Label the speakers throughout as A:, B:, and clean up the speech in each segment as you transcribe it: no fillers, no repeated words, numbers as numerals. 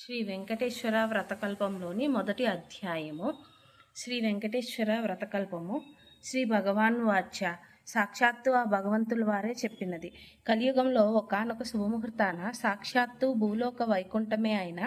A: శ్రీ వెంకటేశ్వర వ్రతకల్పంలోని మొదటి అధ్యాయము. శ్రీ వెంకటేశ్వర వ్రతకల్పము. శ్రీ భగవాన్ వాచ్య. సాక్షాత్తు ఆ భగవంతుల వారే చెప్పినది. కలియుగంలో ఒకానొక శుభముహూర్తాన సాక్షాత్తు భూలోక వైకుంఠమే అయిన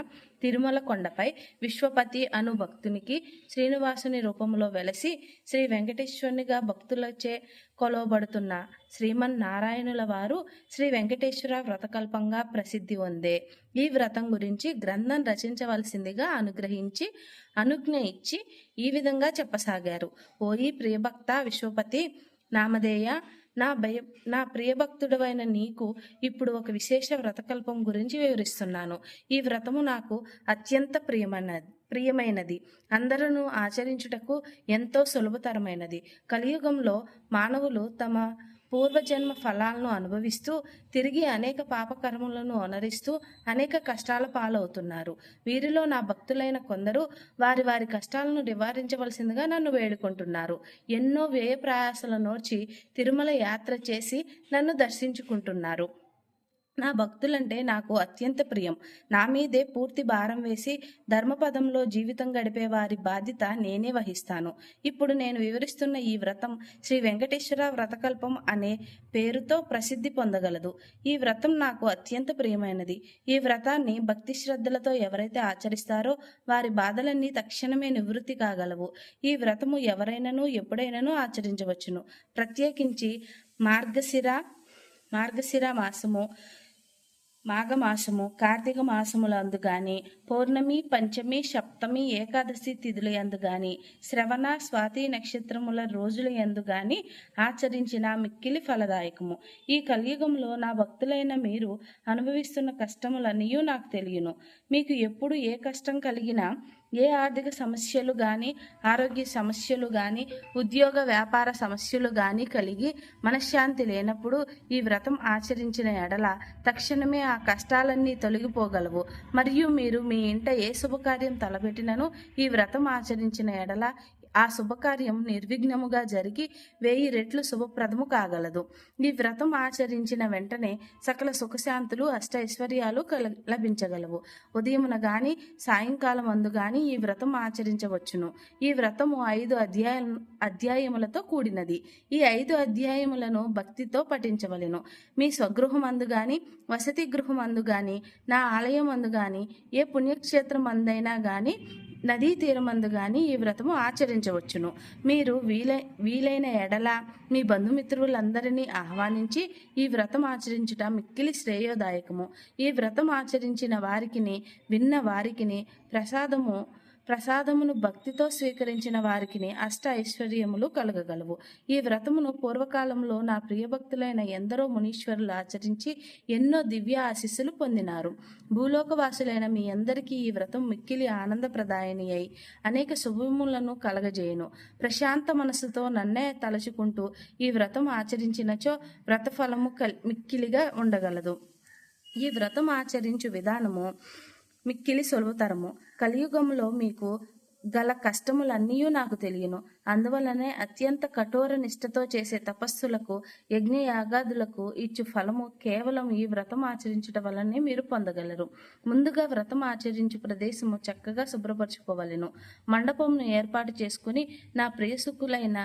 A: తిరుమల కొండపై విశ్వపతి అను భక్తునికి శ్రీనివాసుని రూపంలో వెలసి శ్రీ వెంకటేశ్వరునిగా భక్తులచే కొలవబడుతున్న శ్రీమన్నారాయణుల వారు శ్రీ వెంకటేశ్వర వ్రతకల్పంగా ప్రసిద్ధి పొందే ఈ వ్రతం గురించి గ్రంథం రచించవలసిందిగా అనుజ్ఞ ఇచ్చి ఈ విధంగా చెప్పసాగారు. ఓయి ప్రియభక్త విశ్వపతి నామధేయ, నా ప్రియభక్తుడవైన నీకు ఇప్పుడు ఒక విశేష వ్రతకల్పం గురించి వివరిస్తున్నాను. ఈ వ్రతము నాకు అత్యంత ప్రియమైనది, అందరూ ఆచరించుటకు ఎంతో సులభతరమైనది. కలియుగంలో మానవులు తమ పూర్వజన్మ ఫలాలను అనుభవిస్తూ తిరిగి అనేక పాపకర్మలను అనరిస్తూ అనేక కష్టాల పాలవుతున్నారు. వీరిలో నా భక్తులైన కొందరు వారి వారి కష్టాలను నివారించవలసిందిగా నన్ను వేడుకుంటున్నారు. ఎన్నో వ్యయ ప్రయాసల నోర్చి తిరుమల యాత్ర చేసి నన్ను దర్శించుకుంటున్నారు. నా భక్తులంటే నాకు అత్యంత ప్రియం. నా మీదే పూర్తి భారం వేసి ధర్మపదంలో జీవితం గడిపే వారి బాధ్యత నేనే వహిస్తాను. ఇప్పుడు నేను వివరిస్తున్న ఈ వ్రతం శ్రీ వెంకటేశ్వర వ్రతకల్పం అనే పేరుతో ప్రసిద్ధి పొందగలదు. ఈ వ్రతం నాకు అత్యంత ప్రియమైనది. ఈ వ్రతాన్ని భక్తి శ్రద్ధలతో ఎవరైతే ఆచరిస్తారో వారి బాధలన్నీ తక్షణమే నివృత్తి కాగలవు. ఈ వ్రతము ఎవరైనాను ఎప్పుడైనాను ఆచరించవచ్చును. ప్రత్యేకించి మార్గశిర మాసము, మాఘమాసము, కార్తీక మాసములందు గాని, పౌర్ణమి, పంచమి, సప్తమి, ఏకాదశి తిథుల యందు గాని, శ్రవణ, స్వాతి నక్షత్రముల రోజుల యందు గాని ఆచరించిన మిక్కిలి ఫలదాయకము. ఈ కలియుగంలో నా భక్తులైన మీరు అనుభవిస్తున్న కష్టములన్నీ నాకు తెలియను. మీకు ఎప్పుడు ఏ కష్టం కలిగినా, ఏ ఆర్థిక సమస్యలు కానీ, ఆరోగ్య సమస్యలు కానీ, ఉద్యోగ వ్యాపార సమస్యలు కానీ కలిగి మనశ్శాంతి లేనప్పుడు ఈ వ్రతం ఆచరించిన ఎడల తక్షణమే ఆ కష్టాలన్నీ తొలగిపోగలవు. మరియు మీరు మీ ఇంట ఏ శుభకార్యం తలపెట్టినను ఈ వ్రతం ఆచరించిన ఎడల ఆ శుభకార్యం నిర్విఘ్నముగా జరిగి 1000 రెట్లు శుభప్రదము కాగలదు. ఈ వ్రతం ఆచరించిన వెంటనే సకల సుఖశాంతులు, అష్టైశ్వర్యాలు లభించగలవు. ఉదయమున గాని, సాయంకాలం అందు గాని ఈ వ్రతం ఆచరించవచ్చును. ఈ వ్రతము 5 అధ్యాయములతో కూడినది. ఈ 5 అధ్యాయములను భక్తితో పఠించవలెను. మీ స్వగృహమందు గాని, వసతి గృహమందు గాని, నా ఆలయమందు గాని, ఏ పుణ్యక్షేత్రం అందైనా గాని, నదీ తీరమందు గాని ఈ వ్రతము ఆచరించవచ్చును. మీరు వీలైన ఎడల మీ బంధుమిత్రులందరినీ ఆహ్వానించి ఈ వ్రతం ఆచరించుట మిక్కిలి శ్రేయోదాయకము. ఈ వ్రతం ఆచరించిన వారికిని, విన్న వారికిని ప్రసాదమును భక్తితో స్వీకరించిన వారికి అష్ట ఐశ్వర్యములు కలగగలవు. ఈ వ్రతమును పూర్వకాలంలో నా ప్రియభక్తులైన ఎందరో మునీశ్వరులు ఆచరించి ఎన్నో దివ్య ఆశీస్సులు పొందినారు. భూలోకవాసులైన మీ అందరికీ ఈ వ్రతం మిక్కిలి ఆనందప్రదాయని అయి అనేక శుభములను కలగజేయును. ప్రశాంత మనసుతో నన్నే తలచుకుంటూ ఈ వ్రతం ఆచరించినచో వ్రతఫలము మిక్కిలిగా ఉండగలదు. ఈ వ్రతం ఆచరించు విధానము మిక్కిలి సులభతరము. కలియుగంలో మీకు గల కష్టములన్నీ నాకు తెలియను. అందువలనే అత్యంత కఠోర నిష్ఠతో చేసే తపస్సులకు, యజ్ఞయాగాదులకు ఇచ్చు ఫలము కేవలం ఈ వ్రతం ఆచరించుట వలనే మీరు పొందగలరు. ముందుగా వ్రతం ఆచరించు ప్రదేశము చక్కగా శుభ్రపరచుకోవలెను. మండపంను ఏర్పాటు చేసుకుని నా ప్రియసుకులైన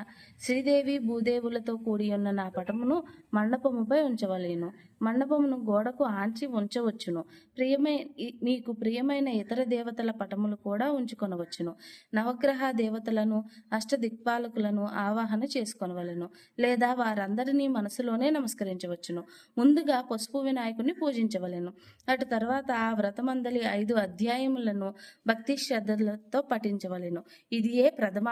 A: శ్రీదేవి భూదేవులతో కూడి ఉన్న నా పటమును మండపముపై ఉంచవలేను. మండపమును గోడకు ఆంచి ఉంచవచ్చును. మీకు ప్రియమైన ఇతర దేవతల పటములు కూడా ఉంచుకొనవచ్చును. నవగ్రహ దేవతలను, అష్టదిక్పాలకులను ఆవాహన చేసుకొనవలెను. లేదా వారందరినీ మనసులోనే నమస్కరించవచ్చును. ముందుగా పసుపు వినాయకుని పూజించవలెను. అటు తర్వాత ఆ వ్రతమందలి 5 అధ్యాయములను భక్తి శ్రద్ధలతో పఠించవలెను. ఇదియే ప్రథమ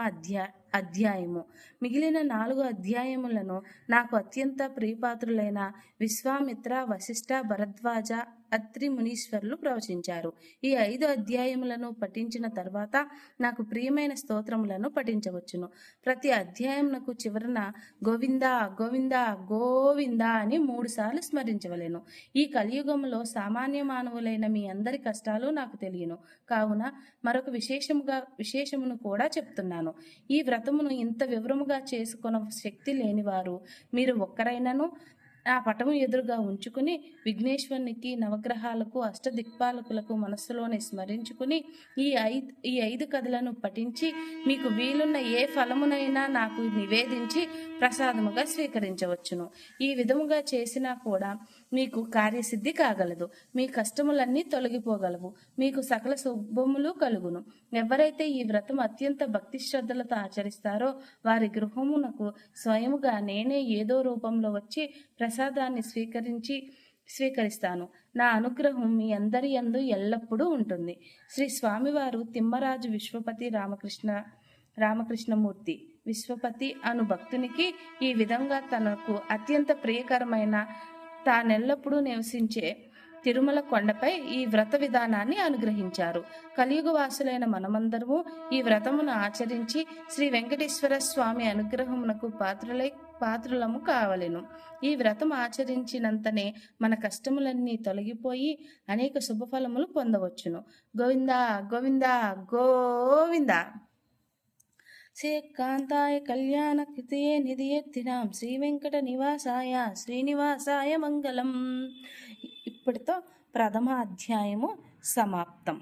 A: అధ్యాయము. మిగిలిన 4 అధ్యాయములను నాకు అత్యంత ప్రియపాత్రులైన విశ్వామిత్ర, వశిష్ఠ, భరద్వాజ, అత్రి మునీశ్వరులు ప్రవచించారు. ఈ 5 అధ్యాయములను పఠించిన తర్వాత నాకు ప్రియమైన స్తోత్రములను పఠించవచ్చును. ప్రతి అధ్యాయమునకు చివరన గోవింద గోవింద గోవింద అని 3 సార్లు స్మరించవలెను. ఈ కలియుగంలో సామాన్య మానవులైన మీ అందరి కష్టాలు నాకు తెలియను. కావున మరొక విశేషమును కూడా చెప్తున్నాను. ఈ వ్రతమును ఇంత వివరముగా చేసుకొన శక్తి లేనివారు మీరు ఒక్కరైనను ఆ పటము ఎదురుగా ఉంచుకుని విఘ్నేశ్వరునికి, నవగ్రహాలకు, అష్టదిక్పాలకులకు మనస్సులోనే స్మరించుకుని ఈ ఐదు కథలను పఠించి మీకు వీలున్న ఏ ఫలమునైనా నాకు నివేదించి ప్రసాదముగా స్వీకరించవచ్చును. ఈ విధముగా చేసినా కూడా మీకు కార్యసిద్ధి కాగలదు. మీ కష్టములన్నీ తొలగిపోగలవు. మీకు సకల శుభములు కలుగును. ఎవరైతే ఈ వ్రతం అత్యంత భక్తి శ్రద్ధలతో ఆచరిస్తారో వారి గృహమునకు స్వయముగా నేనే ఏదో రూపంలో వచ్చి ప్రసాదాన్ని స్వీకరిస్తాను. నా అనుగ్రహం మీ అందరి యందు ఎల్లప్పుడూ ఉంటుంది. శ్రీ స్వామివారు తిమ్మరాజు విశ్వపతి రామకృష్ణమూర్తి విశ్వపతి అను భక్తునికి ఈ విధంగా తనకు అత్యంత ప్రియకరమైన తానెల్లప్పుడూ నివసించే తిరుమల కొండపై ఈ వ్రత విధానాన్ని అనుగ్రహించారు. కలియుగ వాసులైన మనమందరము ఈ వ్రతమును ఆచరించి శ్రీ వెంకటేశ్వర స్వామి అనుగ్రహమునకు పాత్రులము కావలెను. ఈ వ్రతం ఆచరించినంతనే మన కష్టములన్నీ తొలగిపోయి అనేక శుభఫలములు పొందవచ్చును. గోవిందా గోవిందా గోవిందా. శ్రీకాంతాయ కళ్యాణ కృతయే నిధియెత్తినాం శ్రీ వెంకట నివాసాయ శ్రీనివాసాయ మంగళం. ఇప్పటితో ప్రథమ అధ్యాయము సమాప్తం.